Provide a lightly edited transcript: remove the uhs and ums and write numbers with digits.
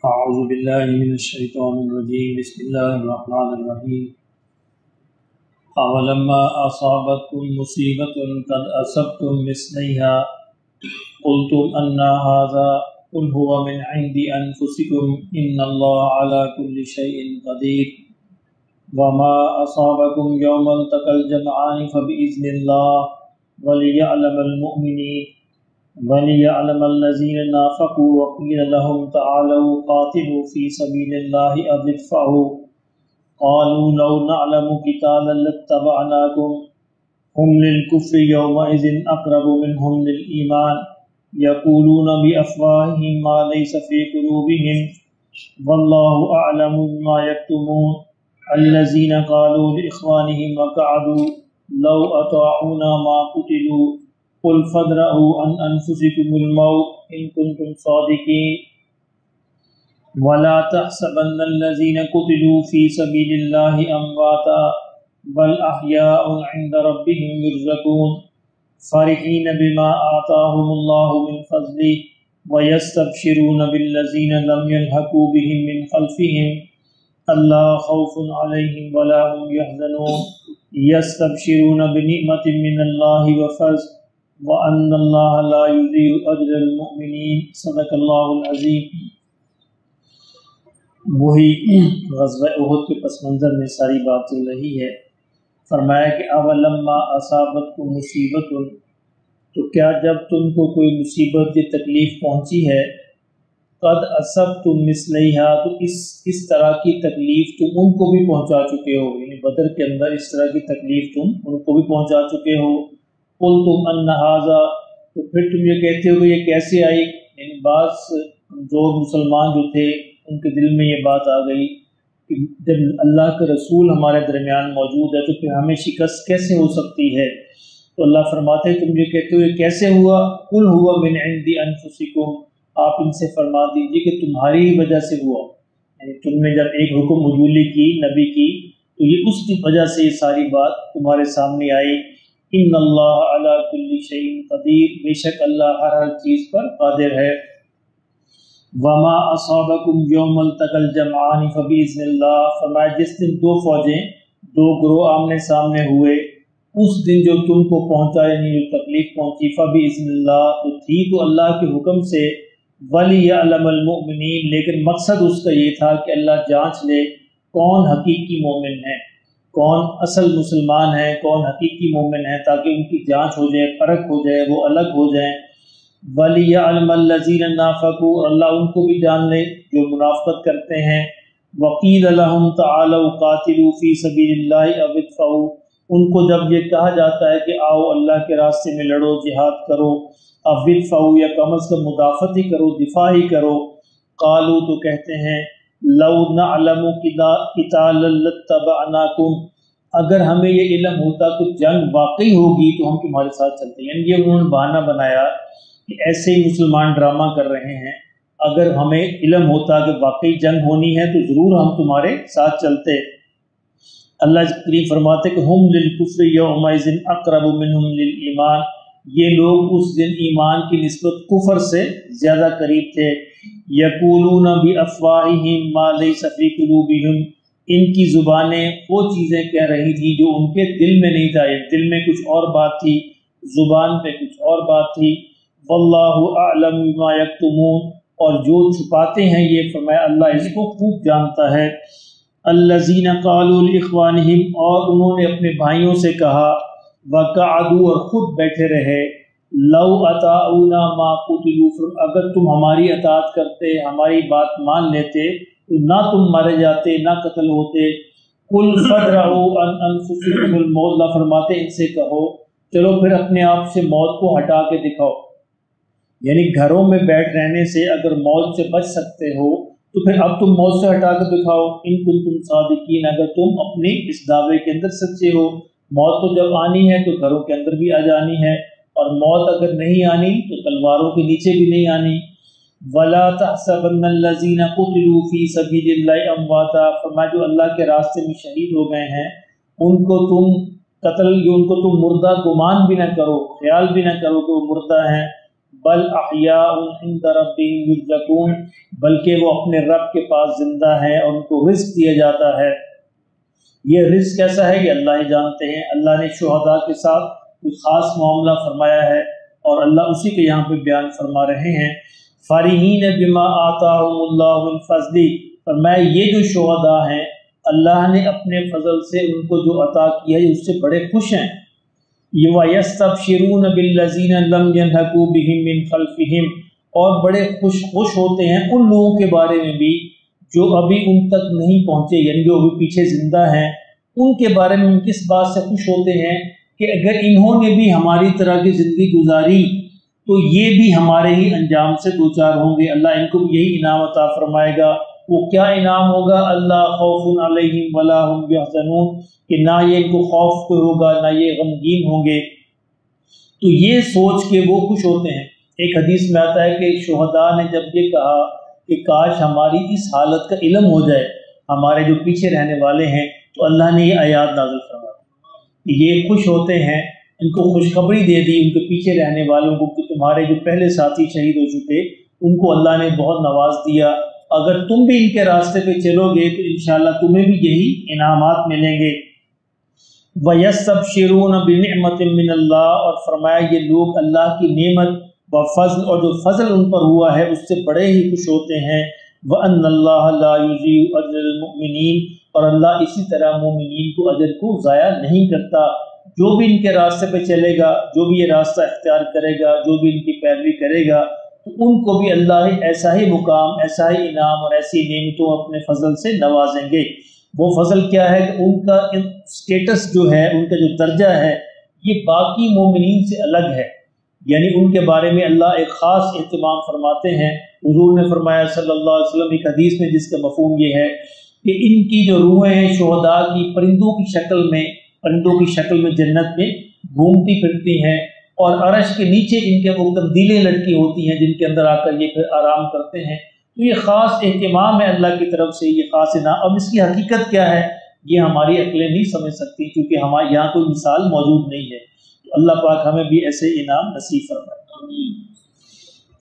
أعوذ بالله من الشيطان الرجيم بسم الله الرحمن الرحيم أولما أصابتكم مصيبة قد أصبتم مثليها قلتم أن هذا قل هو من عند أنفسكم إن الله على كل شيء قدير وما أصابكم يوم التقى الجمعان فبإذن الله وليعلم المؤمنين وَلِيَعْلَمَ الَّذِينَ نَافَقُوا وَقِيلَ لَهُمْ تَعَالَوْا قَاتِلُوا فِي سَبِيلِ اللَّهِ أَوِ ادْفَعُوا قَالُوا لَوْ نَعْلَمُ قِتَالًا لَاتَّبَعْنَاكُمْ هُمْ لِلْكُفْرِ يَوْمَئِذٍ أَقْرَبُ مِنْهُمْ لِلْإِيمَانِ يَقُولُونَ بِأَفْوَاهِهِمْ مَا لَيْسَ فِي قُلُوبِهِمْ وَاللَّهُ أَعْلَمُ بِمَا يَكْتُمُونَ الَّذِينَ قَالُوا لِإِخْوَانِهِمْ وَقَعَدُوا لَوْ أَطَاعُونَا مَا قُتِلُوا قل فادرؤوا عن أنفسكم الموت إن كنتم صادقين ولا تحسبن الذين قتلوا في سبيل الله أمواتا بل أحياء عند ربهم يرزقون فرحين بما آتاهم الله من فضله ويستبشرون بالذين لم يلحقوا بهم من خلفهم ألا خوف عليهم ولا هم يحزنون يستبشرون بنعمة من الله وفضل وَأَنَّ اللَّهَ لَا يُضِيعُ أَجْرَ الْمُؤْمِنِينَ صدق اللہ العظیم۔ وہی غزوہ احد کے پس منظر میں ساری بات چل رہی ہے۔ فرمایا کہ اولما اصابتکم مصیبت، تو کیا جب تم کو کوئی مصیبت یا تکلیف پہنچی ہے، قد اصبتم مثلیہا، تو اس طرح کی تکلیف تم ان کو بھی پہنچا چکے ہو، یعنی بدر کے اندر اس طرح کی تکلیف تم ان کو بھی پہنچا چکے ہو۔ قلتم ان ھذا، تو پھر تم یہ کہتے ہو کہ یہ کیسے آئی، یعنی بعض جو مسلمان جو تھے ان کے دل میں یہ بات آ گئی کہ جب اللہ کے رسول ہمارے درمیان موجود ہے تو پھر ہمیں شکست کیسے ہو سکتی ہے۔ تو اللہ فرماتے ہیں تم یہ کہتے ہو یہ کیسے ہوا، قل ہوا من عند انفسکم، آپ ان سے فرما دیجئے کہ تمہاری ہی وجہ سے ہوا، یعنی تم نے جب ایک حکم عدولی کی نبی کی تو یہ اس کی وجہ سے یہ ساری بات تمہارے سامنے آئی۔ ان اللہ علی کل شیء قدیر، بے شک اللہ ہر چیز پر قادر ہے۔ وما اصابکم یوم التقى الجمعان فباذن اللہ، فرمایا جس دن دو فوجیں دو گروہ آمنے سامنے ہوئے اس دن جو تم کو پہنچا، یعنی جو تکلیف پہنچی، فباذن اللہ، تو تھی تو اللہ کے حکم سے، ولیعلم المؤمنین، لیکن مقصد اس کا یہ تھا کہ اللہ جانچ لے کون حقیقی مومن ہے، کون اصل مسلمان ہے، کون حقیقی مومن ہے، تاکہ ان کی جانچ ہو جائے، پرکھ ہو جائے، وہ الگ ہو جائیں۔ وَلِيَعْلَمَ الَّذِينَ نَافَقُوا، اللہ ان کو بھی جان لے جو منافقت کرتے ہیں۔ وَقِيلَ لَهُمْ تَعَالَوْا قَاتِلُوا فِي سَبِيلِ اللَّهِ أَوِ ادْفَعُوا، ان کو جب یہ کہا جاتا ہے کہ آؤ اللہ کے راستے میں لڑو، جہاد کرو، أَوِ ادْفَعُوا، یا کم از کم مدافعت ہی کرو، دفاع ہی کرو، قالوا، تو کہتے ہیں، لو نعلم قتالا لاتبعناکم، اگر ہمیں یہ علم ہوتا کہ جنگ واقعی ہوگی تو ہم تمہارے ساتھ چلتے، یعنی یہ انہوں نے بہانہ بنایا کہ ایسے ہی مسلمان ڈرامہ کر رہے ہیں، اگر ہمیں علم ہوتا کہ واقعی جنگ ہونی ہے تو ضرور ہم تمہارے ساتھ چلتے۔ اللہ کریم فرماتے کہ ہم للکفر یومئذ اقرب منہم للایمان، یہ لوگ اس دن ایمان کی نسبت کفر سے زیادہ قریب تھے۔ یقولون بافواہہم ما لیس فی قلوبہم، ان کی زبانیں وہ چیزیں کہہ رہی تھی جو ان کے دل میں نہیں تھا، دل میں کچھ اور بات تھی، زبان پہ کچھ اور بات تھی۔ واللہ اعلم بما یکتمون، اور جو چھپاتے ہیں یہ فرمایا اللہ اس کو خوب جانتا ہے۔ الذین قالوا لاخوانہم، اور انہوں نے اپنے بھائیوں سے کہا، وقعدوا، اور خود بیٹھے رہے، لو اطاعونا ما قتلوا، اگر تم ہماری اطاعت کرتے، ہماری بات مان لیتے تو نہ تم مارے جاتے، نہ قتل ہوتے۔ قل فادرؤوا عن انفسکم الموت، اللہ فرماتے ان سے کہو چلو پھر اپنے آپ سے موت کو ہٹا کے دکھاؤ، یعنی گھروں میں بیٹھ رہنے سے اگر موت سے بچ سکتے ہو تو پھر اب تم موت سے ہٹا کے دکھاؤ، ان کنتم صادقین، اگر تم اپنی اس دعوے کے اندر سچے ہو۔ موت تو جب آنی ہے تو گھروں کے اندر بھی آ جانی ہے، اور موت اگر نہیں آنی تو تلواروں کے نیچے بھی نہیں آنی۔ وَلَا تَحْسَبَنَّ الَّذِينَ قُتِلُوا فِي سَبِيلِ اللَّهِ أَمْوَاتًا، فرمایا جو اللہ کے راستے میں شہید ہو گئے ہیں ان کو تم قتل، ان کو تم مردہ گمان بھی نہ کرو، خیال بھی نہ کرو کہ وہ مردہ ہیں۔ بل احیاء عند ربهم یرزقون، بلکہ وہ اپنے رب کے پاس زندہ ہیں اور ان کو رزق دیا جاتا ہے۔ یہ رزق کیسا ہے یہ اللہ ہی جانتے ہیں۔ اللہ نے شہداء کے ساتھ کوئی خاص معاملہ فرمایا ہے اور اللہ اسی کو یہاں پہ بیان فرما رہے ہیں۔ فارحین بما آتاہم اللہ من فضل، فرمایا یہ جو شہداء ہیں اللہ نے اپنے فضل سے ان کو جو عطا کیا ہے اس سے بڑے خوش ہیں۔ وَيَسْتَبْشِرُونَ بِالَّذِينَ لَمْ يَلْحَقُوا بِهِم مِّن خَلْفِهِمْ، اور بڑے خوش ہوتے ہیں ان لوگوں کے بارے میں بھی جو ابھی ان تک نہیں پہنچے، یعنی جو ابھی پیچھے زندہ ہیں، ان کے بارے میں ان کس بات سے خوش ہوتے ہیں کہ اگر انہوں نے بھی ہماری طرح کی زندگی گزاری تو یہ بھی ہمارے ہی انجام سے دوچار ہوں گے، اللہ ان کو بھی یہی انعام عطا فرمائے گا۔ وہ کیا انعام ہوگا؟ اللہ خوف علیہم ولا ہم یحزنون، کہ نہ یہ ان کو خوف کوئی ہوگا نہ یہ غمگین ہوں گے، تو یہ سوچ کے وہ خوش ہوتے ہیں۔ ایک حدیث میں آتا ہے کہ شہداء نے جب یہ کہا کہ کاش ہماری اس حالت کا علم ہو جائے ہمارے جو پیچھے رہنے والے ہیں، تو اللہ نے یہ آیات نازل فرمائی، یہ خوش ہوتے ہیں، ان کو خوشخبری دے دی ان کے پیچھے رہنے والوں کو کہ تمہارے جو پہلے ساتھی شہید ہو چکے ان کو اللہ نے بہت نواز دیا، اگر تم بھی ان کے راستے پہ چلو گے تو انشاءاللہ تمہیں بھی یہی انعامات ملیں گے۔ وَيَسْتَبْشِرُونَ بِنِعْمَةٍ مِّنَ اللَّهِ، اور فرمایا یہ لوگ اللہ کی نعمت و فضل اور جو فضل ان پر ہوا ہے اس سے بڑے ہی خوش ہوتے ہیں۔ وَأَنَّ اللَّهَ لَا يُضِيعُ أَجْرَ الْمُؤْمِنِينَ، اور اللہ اسی طرح مومنین کو اجر کو ضائع نہیں کرتا۔ جو بھی ان کے راستے پہ چلے گا، جو بھی یہ راستہ اختیار کرے گا، جو بھی ان کی پیروی کرے گا، تو ان کو بھی اللہ ایسا ہی مقام، ایسا ہی انعام اور ایسی نعمتوں اپنے فضل سے نوازیں گے۔ وہ فضل کیا ہے کہ ان کا اسٹیٹس جو ہے، ان کا جو درجہ ہے یہ باقی مومنین سے الگ ہے، یعنی ان کے بارے میں اللہ ایک خاص اہتمام فرماتے ہیں۔ حضور نے فرمایا صلی اللہ علیہ وسلم ایک حدیث میں جس کا مفہوم یہ ہے کہ ان کی جو روحیں ہیں شہداء کی پرندوں کی شکل میں جنت میں گھومتی پھرتی ہیں، اور عرش کے نیچے ان کے وہ قندیلیں لٹکی ہوتی ہیں جن کے اندر آ کر یہ پھر آرام کرتے ہیں۔ تو یہ خاص اہتمام ہے اللہ کی طرف سے، یہ خاص انعام۔ اب اس کی حقیقت کیا ہے یہ ہماری عقلیں نہیں سمجھ سکتی کیونکہ ہمارے یہاں کوئی مثال موجود نہیں ہے، تو اللہ پاک ہمیں بھی ایسے انعام نصیب فرمائے۔